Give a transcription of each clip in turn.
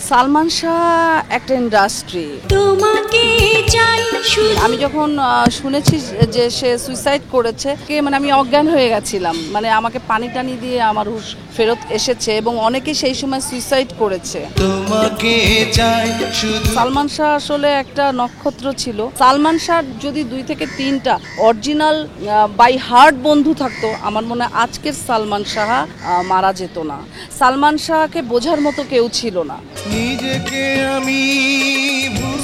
সালমান শাহ একটা ইন্ডাস্ট্রি। তোমাকে চাই আমি যখন শুনেছি যে সে সুইসাইড করেছে, মানে আমি অজ্ঞান হয়ে গেছিলাম, মানে আমাকে পানি টানি দিয়ে আমার হুঁশ ফেরত এসেছে এবং অনেকে সেই সময় সুইসাইড করেছে। তোমাকে চাই শুধু। সালমান শাহ আসলে একটা নক্ষত্র ছিল। সালমান শাহ যদি 2 থেকে 3টা অরিজিনাল বাই হার্ট বন্ধু থাকতো, আমার মনে হয় আজকের সালমান শাহ মারা যেত না। সালমান শাহকে বোঝার মতো কেউ ছিল না। নিজেকে আমি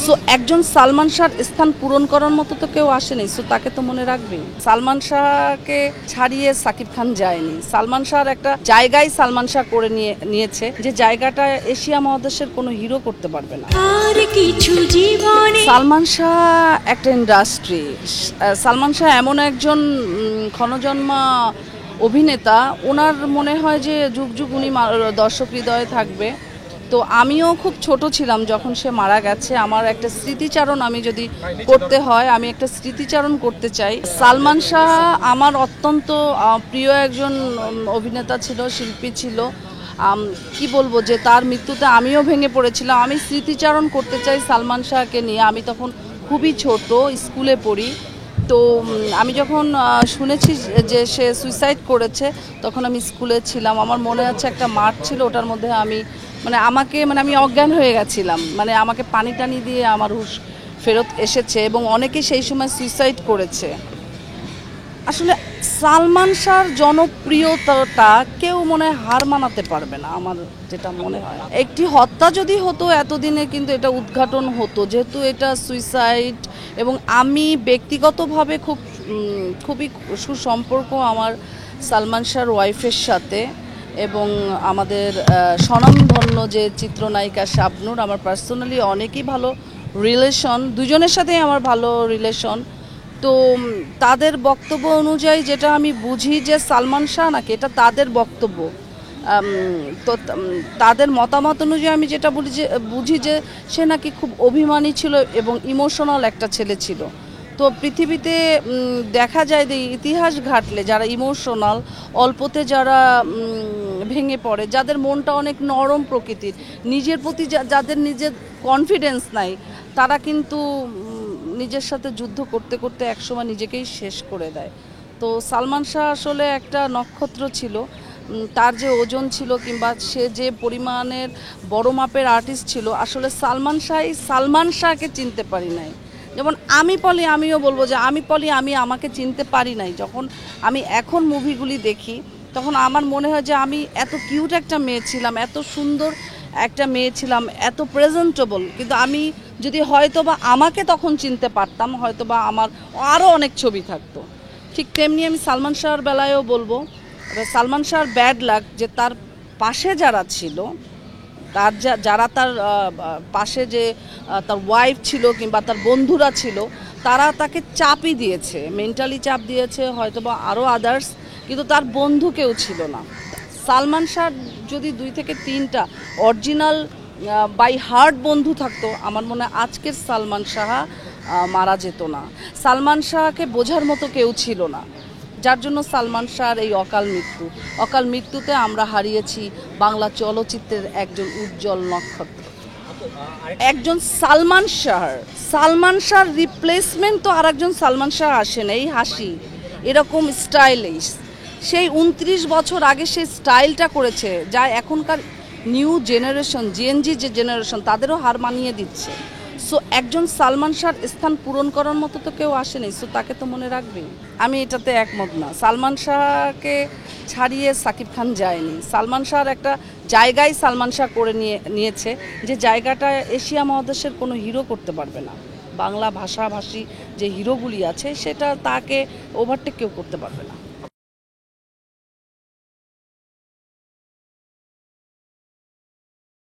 সো একজন সালমান শাহর স্থান পূরণ করার মতো তো কেউ আসেনি, সো তাকে তো মনে রাখবেই। সালমান শাহকে ছাড়িয়ে সাকিব খান যায়নি। সালমান শাহর একটা জায়গায় সালমান শাহ করে নিয়েছে, যে জায়গাটা এশিয়া মহাদেশের কোনো হিরো করতে পারবে না। আর কিছু জীবনে সালমান শাহ একটা ইন্ডাস্ট্রি। সালমান শাহ এমন একজন ক্ষণজন্মা অভিনেতা, ওনার মনে হয় যে যুগ যুগ উনি দর্শক হৃদয়ে থাকবে। তো আমিও খুব ছোট ছিলাম যখন সে মারা গেছে। আমার একটা স্মৃতিচারণ আমি যদি করতে হয়, আমি একটা স্মৃতিচারণ করতে চাই। সালমান শাহ আমার অত্যন্ত প্রিয় একজন অভিনেতা ছিল, শিল্পী ছিল। কি বলবো যে তার মৃত্যুতে আমিও ভেঙে পড়েছিলাম। আমি স্মৃতিচারণ করতে চাই সালমান শাহকে নিয়ে। আমি তখন খুবই ছোট, স্কুলে পড়ি। তো আমি যখন শুনেছি যে সে সুইসাইড করেছে, তখন আমি স্কুলে ছিলাম। আমার মনে আছে একটা মাঠ ছিল, ওটার মধ্যে আমি আমি অজ্ঞান হয়ে গেছিলাম, মানে আমাকে পানি টানি দিয়ে আমার হুঁশ ফেরত এসেছে এবং অনেকে সেই সময় সুইসাইড করেছে। আসলে সালমান শাহর জনপ্রিয়তাটা কেউ মনে হয় হার মানাতে পারবে না, আমার যেটা মনে হয়। একটি হত্যা যদি হতো এতদিনে কিন্তু এটা উদ্ঘাটন হতো, যেহেতু এটা সুইসাইড। এবং আমি ব্যক্তিগতভাবে খুবই সুসম্পর্ক আমার সালমান শাহর ওয়াইফের সাথে, এবং আমাদের স্বনামধন্য যে চিত্রনায়িকা শাবনূর, আমার পার্সোনালি অনেকই ভালো রিলেশন, দুজনের সাথেই আমার ভালো রিলেশন। তো তাদের বক্তব্য অনুযায়ী যেটা আমি বুঝি যে সালমান শাহ নাকি, এটা তাদের বক্তব্য, তো তাদের মতামত অনুযায়ী আমি যেটা বুঝি যে সে নাকি খুব অভিমানী ছিল এবং ইমোশনাল একটা ছেলে ছিল। তো পৃথিবীতে দেখা যায় যে ইতিহাস ঘাটলে যারা ইমোশনাল, অল্পতে যারা ভেঙে পড়ে, যাদের মনটা অনেক নরম প্রকৃতির, নিজের প্রতি যাদের নিজের কনফিডেন্স নাই, তারা কিন্তু নিজের সাথে যুদ্ধ করতে করতে একসময় নিজেকেই শেষ করে দেয়। তো সালমান শাহ আসলে একটা নক্ষত্র ছিল। তার যে ওজন ছিল কিংবা সে যে পরিমাণের বড় মাপের আর্টিস্ট ছিল, আসলে সালমান শাহকে চিনতে পারি নাই। যেমন আমিও বলবো যে আমি আমাকে চিনতে পারি নাই। যখন আমি এখন মুভিগুলি দেখি, তখন আমার মনে হয় যে আমি এত কিউট একটা মেয়ে ছিলাম, এত সুন্দর একটা মেয়ে ছিলাম, এত প্রেজেন্টেবল, কিন্তু আমি যদি হয়তোবা আমাকে তখন চিনতে পারতাম, হয়তোবা আমার আরও অনেক ছবি থাকতো। ঠিক তেমনি আমি সালমান শাহর বেলায়ও বলবো, সালমান শাহর ব্যাড লাক যে তার পাশে যারা ছিল, যারা তার পাশে যে তার ওয়াইফ ছিল কিংবা তার বন্ধুরা ছিল, তারা তাকে চাপই দিয়েছে, মেন্টালি চাপ দিয়েছে, হয়তোবা আরও আদার্স, কিন্তু তার বন্ধু কেউ ছিল না। সালমান শাহ যদি 2 থেকে 3টা অরিজিনাল বাই হার্ট বন্ধু থাকতো, আমার মনে হয় আজকের সালমান শাহ মারা যেত না। সালমান শাহকে বোঝার মতো কেউ ছিল না, যার জন্য সালমান শাহর এই অকাল মৃত্যুতে আমরা হারিয়েছি বাংলা চলচ্চিত্রের একজন উজ্জ্বল নক্ষত্র। একজন সালমান শাহর রিপ্লেসমেন্ট তো আর একজন সালমান শাহ আসেন। এই হাসি, এরকম স্টাইলিশ, সেই 29 বছর আগে সেই স্টাইলটা করেছে, যা এখনকার নিউ জেনারেশন, জেনজি যে জেনারেশন, তাদেরও হার মানিয়ে দিচ্ছে। সো একজন সালমান শাহর স্থান পূরণ করার মতো তো কেউ আসেনি, সো তাকে তো মনে রাখবেই। আমি এটাতে একমত না। সালমান শাহকে ছাড়িয়ে সাকিব খান যায়নি। সালমান শাহর একটা জায়গায় সালমান শাহ করে নিয়েছে, যে জায়গাটা এশিয়া মহাদেশের কোনো হিরো করতে পারবে না। বাংলা ভাষাভাষী যে হিরোগুলি আছে, সেটা তাকে ওভারটেক কেউ করতে পারবে না।